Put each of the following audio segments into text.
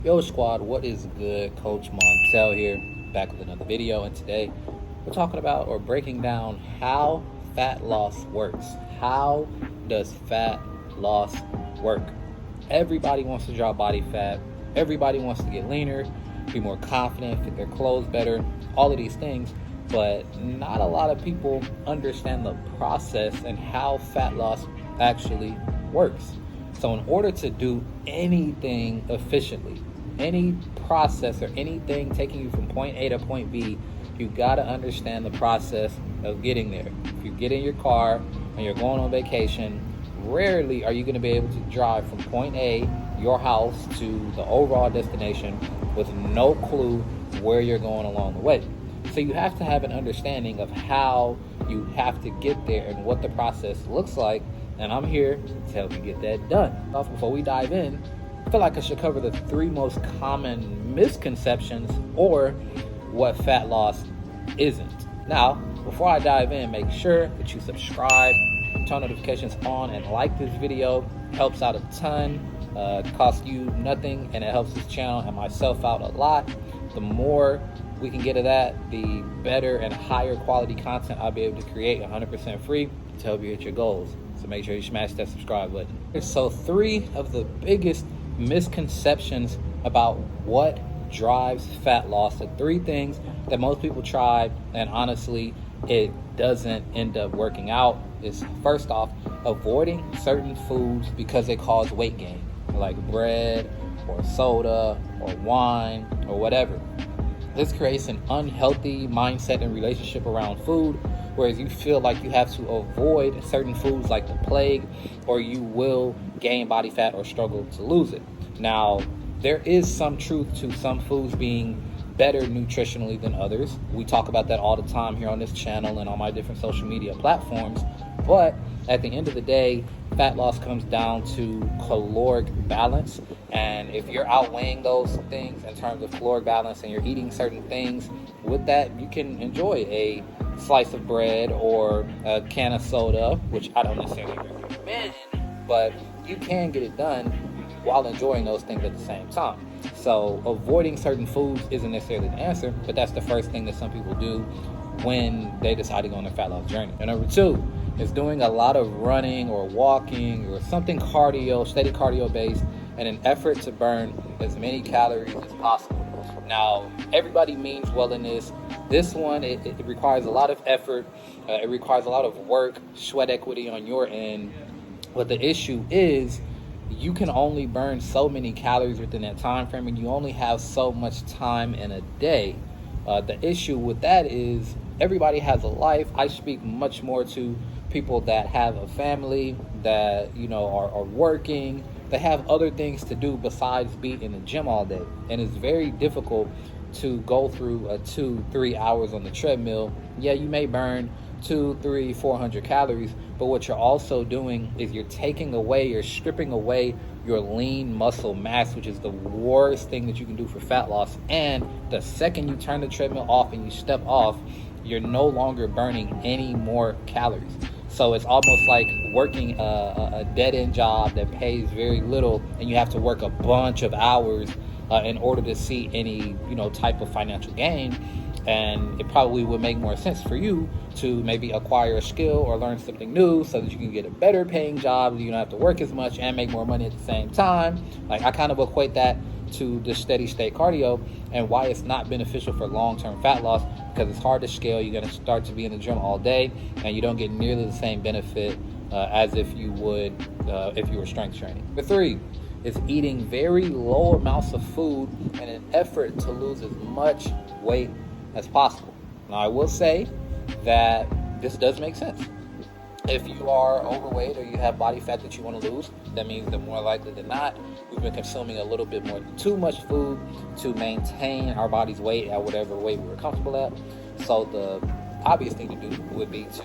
Yo squad, what is good? Coach Montel here, back with another video, and today we're talking about or breaking down how fat loss works. How does fat loss work? Everybody wants to drop body fat, everybody wants to get leaner, be more confident, fit their clothes better, all of these things, but not a lot of people understand the process and how fat loss actually works. So in order to do anything efficiently, any process or anything taking you from point A to point B, you got to understand the process of getting there. If you get in your car and you're going on vacation, rarely are you going to be able to drive from point A, your house, to the overall destination with no clue where you're going along the way. So you have to have an understanding of how you have to get there and what the process looks like. And I'm here to help you get that done. Before we dive in, I feel like I should cover the 3 most common misconceptions or what fat loss isn't. Now, before I dive in, make sure that you subscribe, turn notifications on, and like this video. It helps out a ton. It costs you nothing, and it helps this channel and myself out a lot. The more we can get to that, the better and higher quality content I'll be able to create 100% free to help you hit your goals. So make sure you smash that subscribe button. So 3 of the biggest misconceptions about what drives fat loss. The 3 things that most people try and honestly it doesn't end up working out is, first off, avoiding certain foods because they cause weight gain, like bread or soda or wine or whatever. This creates an unhealthy mindset and relationship around food, whereas you feel like you have to avoid certain foods like the plague, or you will gain body fat or struggle to lose it. Now, there is some truth to some foods being better nutritionally than others. We talk about that all the time here on this channel and on my different social media platforms. But at the end of the day, fat loss comes down to caloric balance. And if you're outweighing those things in terms of caloric balance and you're eating certain things, with that, you can enjoy a slice of bread or a can of soda, which I don't necessarily recommend, but you can get it done while enjoying those things at the same time. So avoiding certain foods isn't necessarily the answer, but that's the first thing that some people do when they decide to go on their fat loss journey. And number 2 is doing a lot of running or walking or something cardio, steady cardio based, in an effort to burn as many calories as possible. Now, everybody means well in this. This one, it requires a lot of effort. It requires a lot of work, sweat equity on your end. But the issue is you can only burn so many calories within that time frame, and you only have so much time in a day. The issue with that is everybody has a life. I speak much more to people that have a family, that are working. They have other things to do besides be in the gym all day, and it's very difficult to go through 2-3 hours on the treadmill. Yeah, you may burn 200-400 calories, but what you're also doing is you're stripping away your lean muscle mass, which is the worst thing that you can do for fat loss. And the second you turn the treadmill off and you step off, you're no longer burning any more calories. So it's almost like working a dead-end job that pays very little, and you have to work a bunch of hours in order to see any type of financial gain. And it probably would make more sense for you to maybe acquire a skill or learn something new so that you can get a better paying job. You don't have to work as much and make more money at the same time. Like, I kind of equate that to the steady state cardio and why it's not beneficial for long-term fat loss, because it's hard to scale. You're going to start to be in the gym all day and you don't get nearly the same benefit as if you would if you were strength training. Number 3 is eating very low amounts of food in an effort to lose as much weight as possible. Now, I will say that this does make sense. If you are overweight or you have body fat that you want to lose, that means that more likely than not, we've been consuming a little bit more too much food to maintain our body's weight at whatever weight we were comfortable at. So the obvious thing to do would be to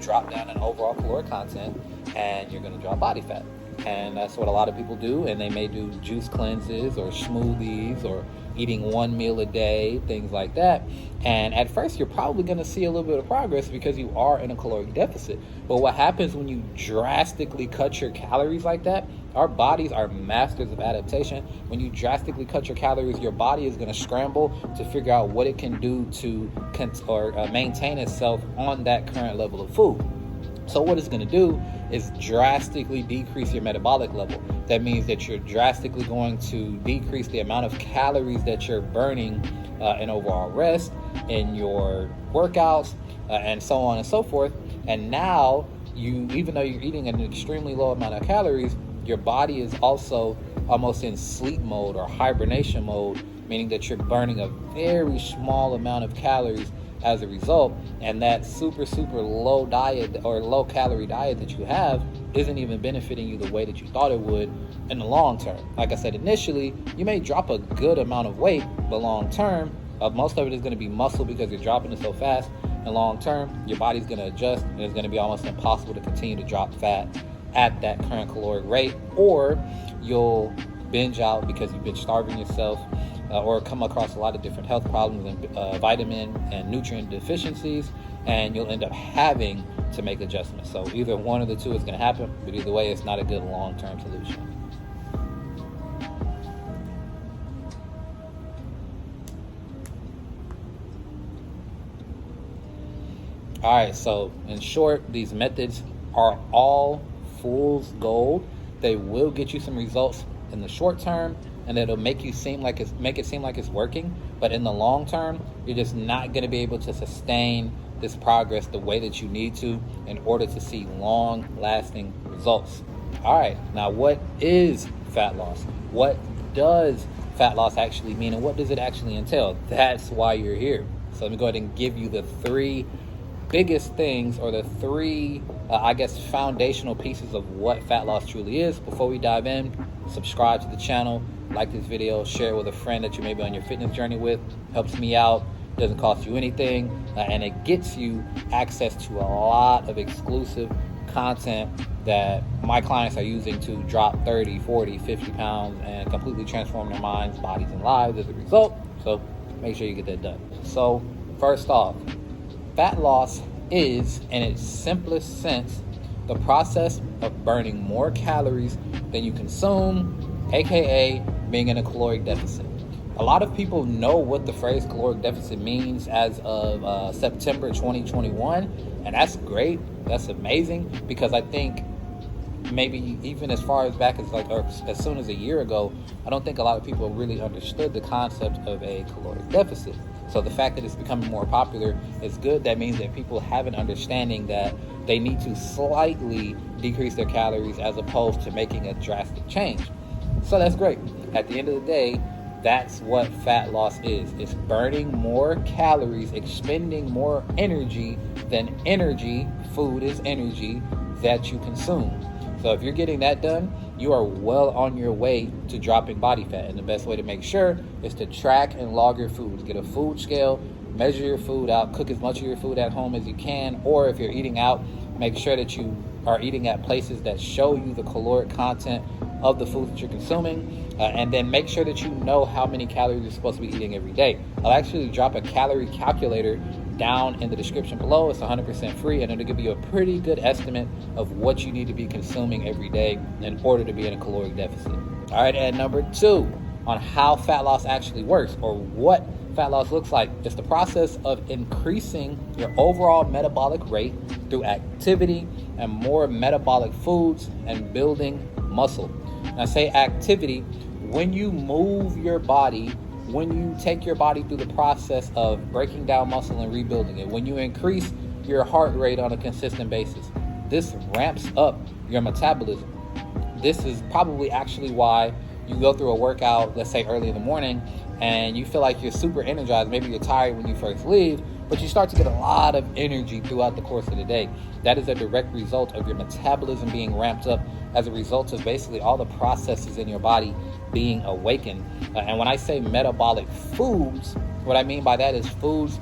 drop down in overall caloric content, and you're going to drop body fat. And that's what a lot of people do. And they may do juice cleanses or smoothies or eating one meal a day, things like that. And at first, you're probably going to see a little bit of progress because you are in a caloric deficit. But what happens when you drastically cut your calories like that? Our bodies are masters of adaptation. When you drastically cut your calories, your body is going to scramble to figure out what it can do to maintain itself on that current level of food. So what it's going to do is drastically decrease your metabolic level. That means that you're drastically going to decrease the amount of calories that you're burning in overall rest, in your workouts, and so on and so forth. And now, even though you're eating an extremely low amount of calories, your body is also almost in sleep mode or hibernation mode, meaning that you're burning a very small amount of calories as a result. And that super low diet or low calorie diet that you have isn't even benefiting you the way that you thought it would in the long term. Like I said, initially you may drop a good amount of weight, but long term most of it is going to be muscle because you're dropping it so fast. And long term your body's going to adjust, and it's going to be almost impossible to continue to drop fat at that current caloric rate, or you'll binge out because you've been starving yourself, or come across a lot of different health problems and vitamin and nutrient deficiencies, and you'll end up having to make adjustments. So either one of the two is going to happen, but either way, it's not a good long-term solution. All right, so in short, these methods are all fool's gold. They will get you some results in the short term, and it'll make it seem like it's working. But in the long term, you're just not going to be able to sustain this progress the way that you need to in order to see long-lasting results. All right, now what is fat loss? What does fat loss actually mean, and what does it actually entail? That's why you're here. So let me go ahead and give you the three biggest things, or the three foundational pieces of what fat loss truly is. Before we dive in, subscribe to the channel, like this video, share it with a friend that you may be on your fitness journey with. Helps me out, doesn't cost you anything, and it gets you access to a lot of exclusive content that my clients are using to drop 30, 40, 50 pounds and completely transform their minds, bodies, and lives as a result. So make sure you get that done. So first off, fat loss is, in its simplest sense, the process of burning more calories than you consume, aka being in a caloric deficit. A lot of people know what the phrase caloric deficit means as of September 2021, and that's great. That's amazing, because I think maybe even as far as back as soon as a year ago, I don't think a lot of people really understood the concept of a caloric deficit. So the fact that it's becoming more popular is good. That means that people have an understanding that they need to slightly decrease their calories as opposed to making a drastic change. So that's great. At the end of the day, that's what fat loss is. It's burning more calories, expending more energy than energy, food is energy, that you consume. So if you're getting that done, you are well on your way to dropping body fat. And the best way to make sure is to track and log your foods. Get a food scale, measure your food out, cook as much of your food at home as you can, or if you're eating out, make sure that you are eating at places that show you the caloric content of the food that you're consuming, and then make sure that you know how many calories you're supposed to be eating every day. I'll actually drop a calorie calculator down in the description below. It's 100% free, and it'll give you a pretty good estimate of what you need to be consuming every day in order to be in a caloric deficit. All right, and number 2 on how fat loss actually works, or what fat loss looks like. It's the process of increasing your overall metabolic rate through activity and more metabolic foods and building muscle. And I say activity, when you move your body, when you take your body through the process of breaking down muscle and rebuilding it, when you increase your heart rate on a consistent basis, this ramps up your metabolism. This is probably actually why you go through a workout, let's say early in the morning, and you feel like you're super energized. Maybe you're tired when you first leave, but you start to get a lot of energy throughout the course of the day. That is a direct result of your metabolism being ramped up as a result of basically all the processes in your body being awakened. And when I say metabolic foods, what I mean by that is foods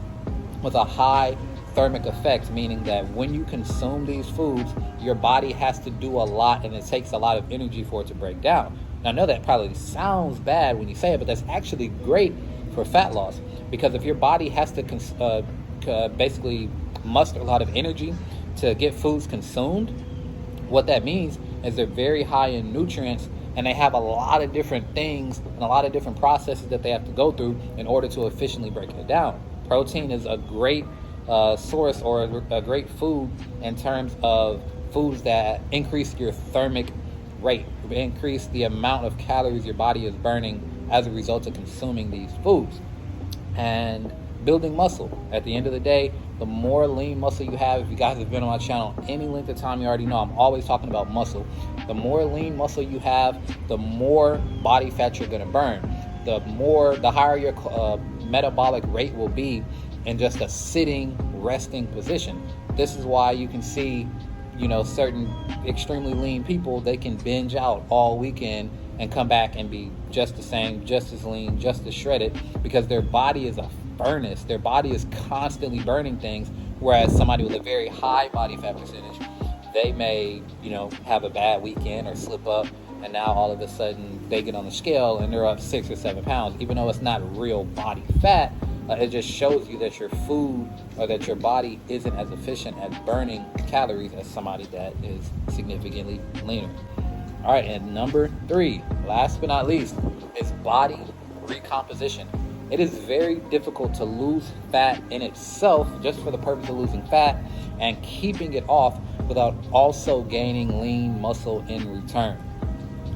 with a high thermic effect, meaning that when you consume these foods, your body has to do a lot, and it takes a lot of energy for it to break down. Now, I know that probably sounds bad when you say it, but that's actually great for fat loss, because if your body has to basically muster a lot of energy to get foods consumed, what that means is they're very high in nutrients, and they have a lot of different things and a lot of different processes that they have to go through in order to efficiently break it down. Protein is a great source, or a great food in terms of foods that increase your thermic rate, increase the amount of calories your body is burning as a result of consuming these foods. And building muscle. At the end of the day, the more lean muscle you have, if you guys have been on my channel any length of time, you already know I'm always talking about muscle. The more lean muscle you have, the more body fat you're going to burn. The higher your metabolic rate will be in just a sitting, resting position. This is why you can see, certain extremely lean people, they can binge out all weekend and come back and be just the same, just as lean, just as shredded, because their body is a furnace. Their body is constantly burning things, whereas somebody with a very high body fat percentage, they may, have a bad weekend or slip up, and now all of a sudden they get on the scale and they're up 6 or 7 pounds, even though it's not real body fat. It just shows you that your food, or that your body, isn't as efficient at burning calories as somebody that is significantly leaner. All right, and number 3, last but not least, is body recomposition. It is very difficult to lose fat in itself just for the purpose of losing fat and keeping it off without also gaining lean muscle in return.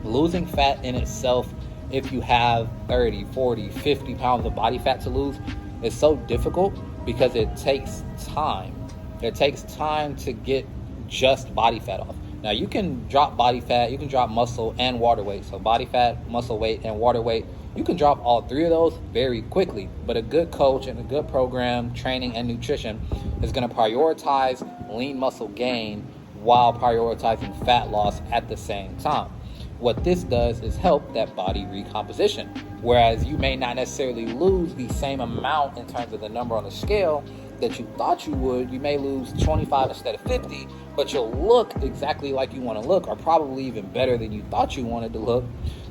Losing fat in itself, if you have 30, 40, 50 pounds of body fat to lose, is so difficult because it takes time. It takes time to get just body fat off. Now, you can drop body fat, you can drop muscle and water weight. So body fat, muscle weight, and water weight, you can drop all 3 of those very quickly. But a good coach and a good program, training and nutrition, is going to prioritize lean muscle gain while prioritizing fat loss at the same time. What this does is help that body recomposition. Whereas you may not necessarily lose the same amount in terms of the number on the scale that you thought you would. You may lose 25 instead of 50, but you'll look exactly like you want to look, or probably even better than you thought you wanted to look,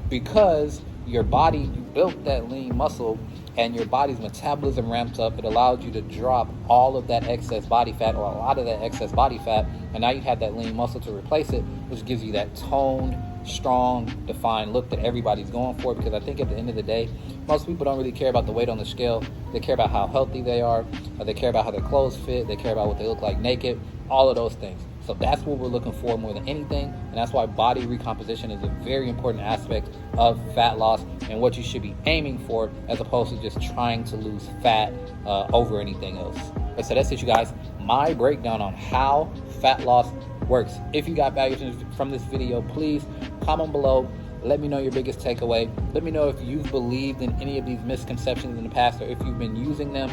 because your body, you built that lean muscle, and your body's metabolism ramped up. It allowed you to drop all of that excess body fat, or a lot of that excess body fat, and now you have that lean muscle to replace it, which gives you that toned, strong, defined look that everybody's going for. Because I think at the end of the day, most people don't really care about the weight on the scale. They care about how healthy they are, or they care about how their clothes fit, they care about what they look like naked, all of those things. So that's what we're looking for more than anything, and that's why body recomposition is a very important aspect of fat loss and what you should be aiming for, as opposed to just trying to lose fat over anything else. So that's it, you guys. My breakdown on how fat loss works. If you got value from this video, please comment below. Let me know your biggest takeaway. Let me know if you've believed in any of these misconceptions in the past, or if you've been using them,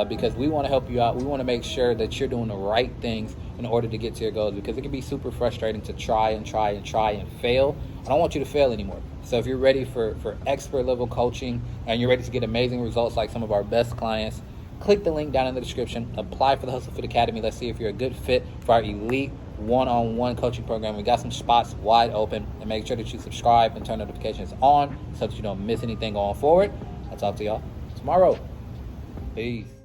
because we want to help you out. We want to make sure that you're doing the right things in order to get to your goals, because it can be super frustrating to try and fail. I don't want you to fail anymore. So if you're ready for expert level coaching, and you're ready to get amazing results like some of our best clients, click the link down in the description. Apply for the Hustle Fit Academy. Let's see if you're a good fit for our elite one-on-one coaching program. We got some spots wide open, and make sure that you subscribe and turn notifications on so that you don't miss anything going forward. I'll talk to y'all tomorrow. Peace.